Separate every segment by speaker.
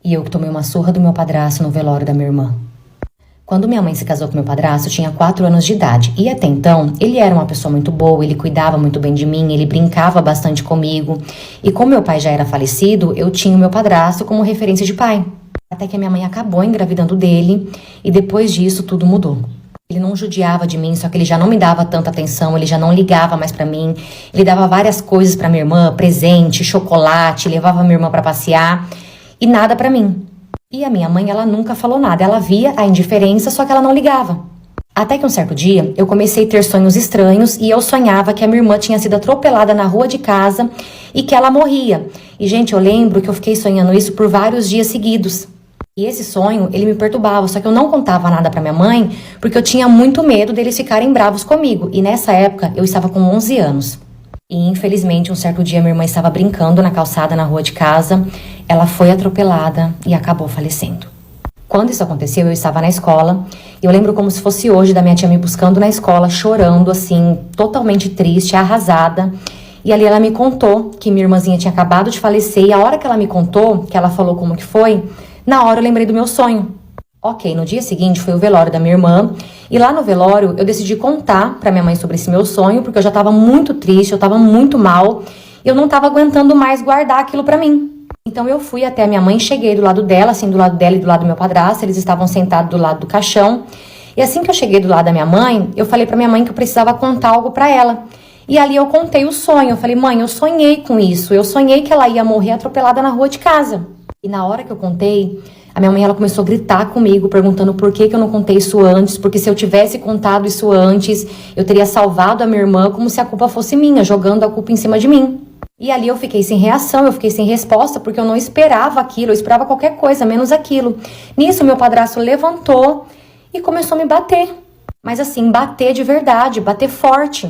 Speaker 1: E eu que tomei uma surra do meu padrasto no velório da minha irmã. Quando minha mãe se casou com meu padrasto, eu tinha 4 anos de idade. E até então, ele era uma pessoa muito boa, ele cuidava muito bem de mim, ele brincava bastante comigo. E como meu pai já era falecido, eu tinha o meu padrasto como referência de pai. Até que a minha mãe acabou engravidando dele, e depois disso tudo mudou. Ele não judiava de mim, só que ele já não me dava tanta atenção, ele já não ligava mais pra mim. Ele dava várias coisas pra minha irmã, presente, chocolate, levava minha irmã pra passear, e nada pra mim. E a minha mãe, ela nunca falou nada, ela via a indiferença, só que ela não ligava. Até que um certo dia, eu comecei a ter sonhos estranhos e eu sonhava que a minha irmã tinha sido atropelada na rua de casa e que ela morria. E, gente, eu lembro que eu fiquei sonhando isso por vários dias seguidos. E esse sonho, ele me perturbava, só que eu não contava nada pra minha mãe, porque eu tinha muito medo deles ficarem bravos comigo. E nessa época, eu estava com 11 anos. E infelizmente, um certo dia, minha irmã estava brincando na calçada na rua de casa. Ela foi atropelada e acabou falecendo. Quando isso aconteceu, eu estava na escola. E eu lembro como se fosse hoje da minha tia me buscando na escola, chorando, assim, totalmente triste, arrasada. E ali ela me contou que minha irmãzinha tinha acabado de falecer. E a hora que ela me contou, que ela falou como que foi, na hora eu lembrei do meu sonho. Ok, no dia seguinte foi o velório da minha irmã. E lá no velório eu decidi contar pra minha mãe sobre esse meu sonho, porque eu já tava muito triste, eu tava muito mal. E eu não tava aguentando mais guardar aquilo pra mim. Então eu fui até a minha mãe, cheguei do lado dela, assim, do lado dela e do lado do meu padrasto. Eles estavam sentados do lado do caixão. E assim que eu cheguei do lado da minha mãe, eu falei pra minha mãe que eu precisava contar algo pra ela. E ali eu contei o sonho. Eu falei, mãe, eu sonhei com isso. Eu sonhei que ela ia morrer atropelada na rua de casa. E na hora que eu contei, a minha mãe, ela começou a gritar comigo, perguntando por que eu não contei isso antes, porque se eu tivesse contado isso antes, eu teria salvado a minha irmã como se a culpa fosse minha, jogando a culpa em cima de mim. E ali eu fiquei sem reação, eu fiquei sem resposta, porque eu não esperava aquilo, eu esperava qualquer coisa, menos aquilo. Nisso, meu padrasto levantou e começou a me bater. Mas assim, bater de verdade, bater forte.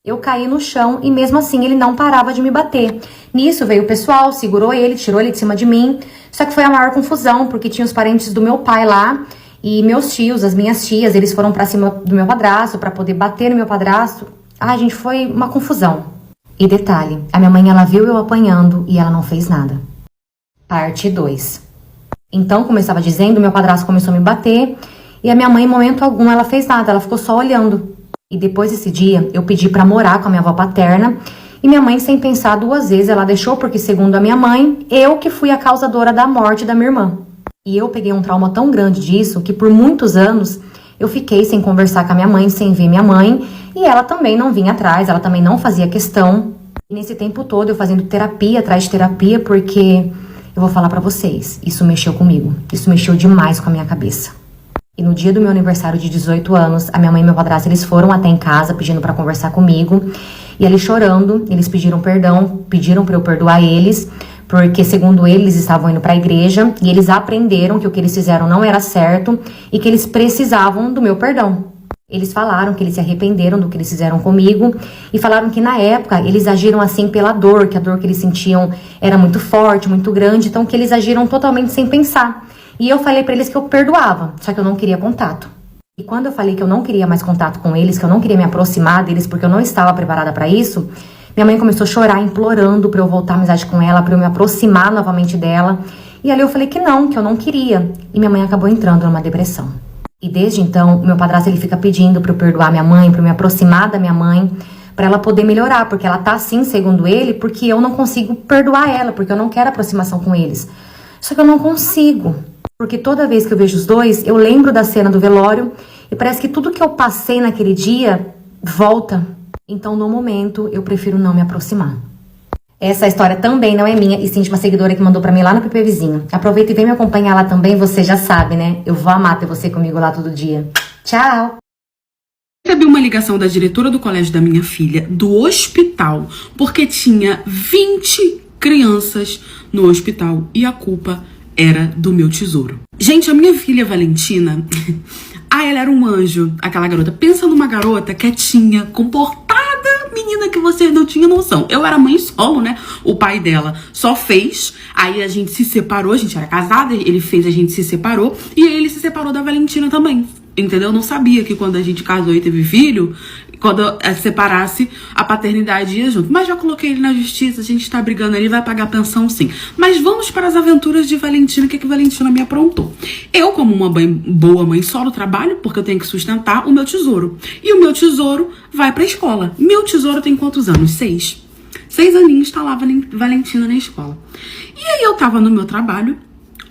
Speaker 1: Eu caí no chão e mesmo assim ele não parava de me bater. Nisso veio o pessoal, segurou ele, tirou ele de cima de mim. Só que foi a maior confusão, porque tinha os parentes do meu pai lá e meus tios, as minhas tias, eles foram pra cima do meu padrasto pra poder bater no meu padrasto. Ai, gente, foi uma confusão. E detalhe, a minha mãe, ela viu eu apanhando e ela não fez nada. Parte 2. Então, como eu estava dizendo, meu padrasto começou a me bater e a minha mãe, em momento algum, ela fez nada, ela ficou só olhando. E depois desse dia, eu pedi pra morar com a minha avó paterna. E minha mãe, sem pensar 2 vezes, ela deixou, porque segundo a minha mãe, eu que fui a causadora da morte da minha irmã. E eu peguei um trauma tão grande disso, que por muitos anos, eu fiquei sem conversar com a minha mãe, sem ver minha mãe. E ela também não vinha atrás, ela também não fazia questão. E nesse tempo todo, eu fazendo terapia atrás de terapia, porque eu vou falar pra vocês, isso mexeu comigo. Isso mexeu demais com a minha cabeça. E no dia do meu aniversário de 18 anos, a minha mãe e meu padrasto, eles foram até em casa pedindo pra conversar comigo. E ali chorando, eles pediram perdão, pediram pra eu perdoar eles, porque segundo eles estavam indo pra igreja e eles aprenderam que o que eles fizeram não era certo e que eles precisavam do meu perdão. Eles falaram que eles se arrependeram do que eles fizeram comigo e falaram que na época eles agiram assim pela dor, que a dor que eles sentiam era muito forte, muito grande, então que eles agiram totalmente sem pensar. E eu falei pra eles que eu perdoava, só que eu não queria contato. E quando eu falei que eu não queria mais contato com eles, que eu não queria me aproximar deles porque eu não estava preparada pra isso, minha mãe começou a chorar, implorando pra eu voltar a amizade com ela, pra eu me aproximar novamente dela. E ali eu falei que eu não queria. E minha mãe acabou entrando numa depressão. E desde então, o meu padrasto, ele fica pedindo pra eu perdoar minha mãe, pra eu me aproximar da minha mãe, pra ela poder melhorar, porque ela tá assim, segundo ele, porque eu não consigo perdoar ela, porque eu não quero aproximação com eles. Só que eu não consigo. Porque toda vez que eu vejo os dois, eu lembro da cena do velório e parece que tudo que eu passei naquele dia volta. Então, no momento, eu prefiro não me aproximar. Essa história também não é minha, e sim de uma seguidora que mandou pra mim lá no PP Vizinho. Aproveita e vem me acompanhar lá também, você já sabe, né? Eu vou amar ter você comigo lá todo dia. Tchau!
Speaker 2: Recebi uma ligação da diretora do colégio da minha filha, do hospital, porque tinha 20 crianças no hospital e a culpa era do meu tesouro. Gente, a minha filha Valentina, ela era um anjo, aquela garota. Pensa numa garota quietinha, comportada, menina que você não tinha noção. Eu era mãe solo, né? O pai dela só fez, aí a gente se separou, a gente era casada, ele fez, a gente se separou, e aí ele se separou da Valentina também. Entendeu? Eu não sabia que quando a gente casou e teve filho, quando separasse, a paternidade ia junto. Mas já coloquei ele na justiça, a gente tá brigando ali, vai pagar pensão sim. Mas vamos para as aventuras de Valentina, o que Valentina me aprontou. Eu, como uma boa mãe solo, trabalho, porque eu tenho que sustentar o meu tesouro. E o meu tesouro vai pra escola. Meu tesouro tem quantos anos? 6. 6 aninhos, tá lá Valentina na escola. E aí eu tava no meu trabalho,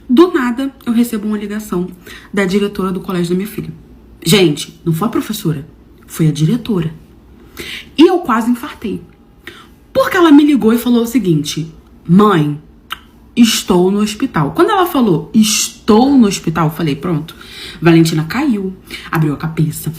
Speaker 2: do nada eu recebo uma ligação da diretora do colégio da minha filha. Gente, não foi a professora, foi a diretora. E eu quase infartei. Porque ela me ligou e falou o seguinte: mãe, estou no hospital. Quando ela falou, estou no hospital, eu falei, pronto. Valentina caiu, abriu a cabeça,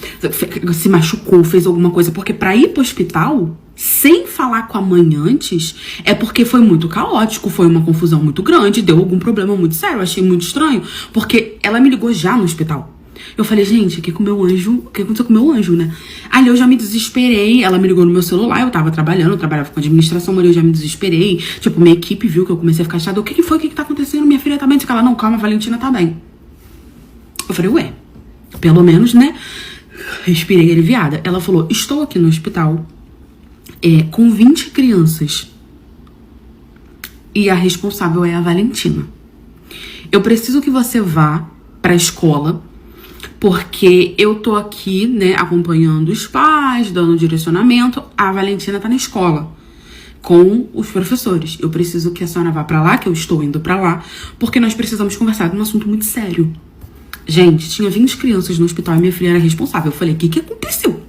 Speaker 2: se machucou, fez alguma coisa. Porque pra ir pro hospital, sem falar com a mãe antes, é porque foi muito caótico, foi uma confusão muito grande, deu algum problema muito sério. Eu achei muito estranho, porque ela me ligou já no hospital. Eu falei, gente, o que aconteceu com o meu anjo, né? Ali eu já me desesperei, ela me ligou no meu celular, eu tava trabalhando, eu trabalhava com administração, mas eu já me desesperei. Tipo, minha equipe viu que eu comecei a ficar chateada. O que foi? O que tá acontecendo? Minha filha tá bem? Ela, não, calma, a Valentina tá bem. Eu falei, ué, pelo menos, né? Respirei aliviada. Ela falou, estou aqui no hospital com 20 crianças. E a responsável é a Valentina. Eu preciso que você vá pra escola, porque eu tô aqui, né, acompanhando os pais, dando direcionamento. A Valentina tá na escola com os professores. Eu preciso que a senhora vá pra lá, que eu estou indo pra lá, porque nós precisamos conversar de um assunto muito sério. Gente, tinha 20 crianças no hospital e minha filha era responsável. Eu falei, o que aconteceu?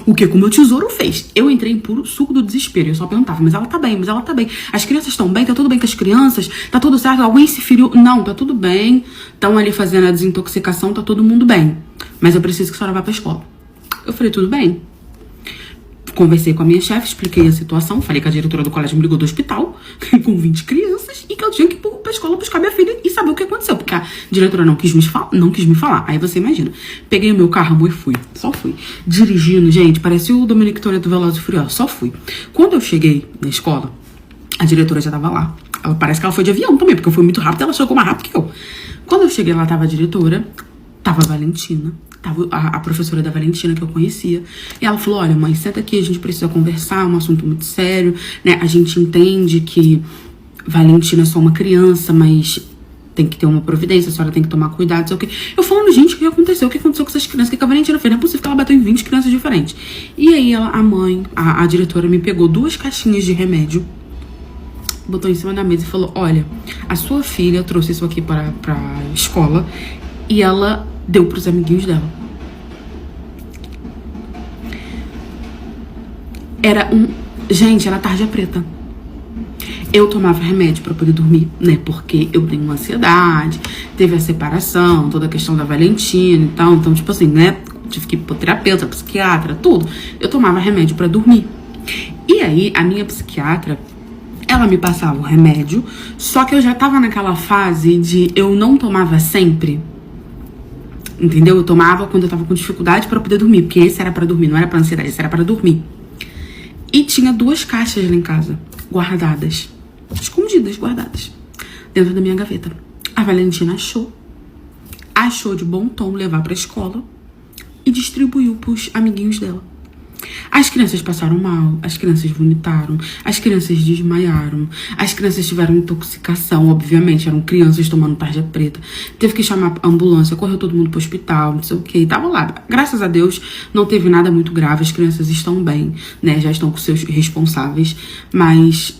Speaker 2: O que o meu tesouro fez? Eu entrei em puro suco do desespero. Eu só perguntava, mas ela tá bem, mas ela tá bem. As crianças estão bem? Tá tudo bem com as crianças? Tá tudo certo? Alguém se feriu? Não, tá tudo bem. Estão ali fazendo a desintoxicação, tá todo mundo bem. Mas eu preciso que a senhora vá pra escola. Eu falei, tudo bem. Conversei com a minha chefe, expliquei a situação. Falei que a diretora do colégio me ligou do hospital com 20 crianças e que eu tinha que ir pra escola buscar minha filha e saber o que aconteceu. Porque a diretora não quis me falar. Aí você imagina. Peguei o meu carro, amor, e fui. Só fui. Dirigindo, gente, parecia o Dominique Toretto Velozes e Furiosos. Só fui. Quando eu cheguei na escola, a diretora já tava lá. Parece que ela foi de avião também, porque eu fui muito rápido, ela chegou mais rápido que eu. Quando eu cheguei, lá tava a diretora, tava a Valentina. Tava a professora da Valentina, que eu conhecia. E ela falou, olha, mãe, senta aqui, a gente precisa conversar, é um assunto muito sério, né? A gente entende que Valentina é só uma criança, mas tem que ter uma providência, a senhora tem que tomar cuidado, sei o quê. Eu falando, gente, o que aconteceu? O que aconteceu com essas crianças? O que a Valentina fez? Não é possível que ela bateu em 20 crianças diferentes. E aí a diretora me pegou 2 caixinhas de remédio, botou em cima da mesa e falou, olha, a sua filha trouxe isso aqui pra escola e ela deu pros amiguinhos dela. Gente, era tarja preta. Eu tomava remédio pra poder dormir, né? Porque eu tenho uma ansiedade, teve a separação, toda a questão da Valentina e tal. Então, tipo assim, né? Tive que ir pro terapeuta, psiquiatra, tudo. Eu tomava remédio pra dormir. E aí, a minha psiquiatra, ela me passava o remédio, só que eu já tava naquela fase de eu não tomava sempre. Entendeu? Eu tomava quando eu tava com dificuldade pra poder dormir, porque esse era pra dormir, não era pra ansiedade, esse era pra dormir. E tinha 2 caixas lá em casa, guardadas, escondidas, guardadas, dentro da minha gaveta. A Valentina achou de bom tom levar pra escola e distribuiu pros amiguinhos dela. As crianças passaram mal, as crianças vomitaram, as crianças desmaiaram, as crianças tiveram intoxicação, obviamente, eram crianças tomando tarja preta. Teve que chamar a ambulância, correu todo mundo pro hospital, não sei o que, tava lá. Graças a Deus, não teve nada muito grave, as crianças estão bem, né, já estão com seus responsáveis, mas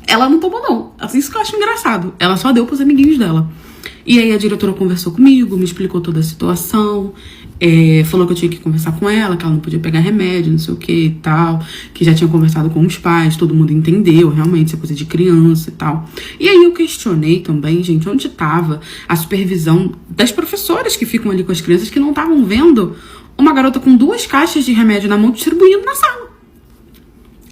Speaker 2: ela não tomou não, assim, isso que eu acho engraçado, ela só deu pros amiguinhos dela. E aí a diretora conversou comigo, me explicou toda a situação, falou que eu tinha que conversar com ela, que ela não podia pegar remédio, não sei o que e tal, que já tinha conversado com os pais, todo mundo entendeu, realmente, isso é coisa de criança e tal. E aí eu questionei também, gente, onde estava a supervisão das professoras que ficam ali com as crianças, que não estavam vendo uma garota com 2 caixas de remédio na mão distribuindo na sala.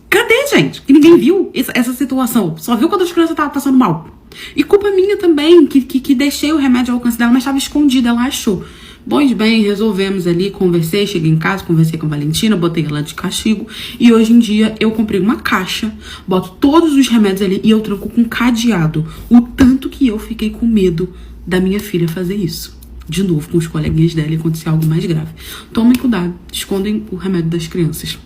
Speaker 2: Cadê, gente? Que ninguém viu essa situação, só viu quando as crianças estavam passando mal. E culpa minha também, que deixei o remédio ao alcance dela, mas estava escondido, ela achou. Pois bem, resolvemos ali, conversei, cheguei em casa, conversei com a Valentina, botei ela de castigo. E hoje em dia eu comprei uma caixa, boto todos os remédios ali e eu tranco com cadeado. O tanto que eu fiquei com medo da minha filha fazer isso. de novo com os coleguinhas dela e acontecer algo mais grave. Tomem cuidado, escondem o remédio das crianças.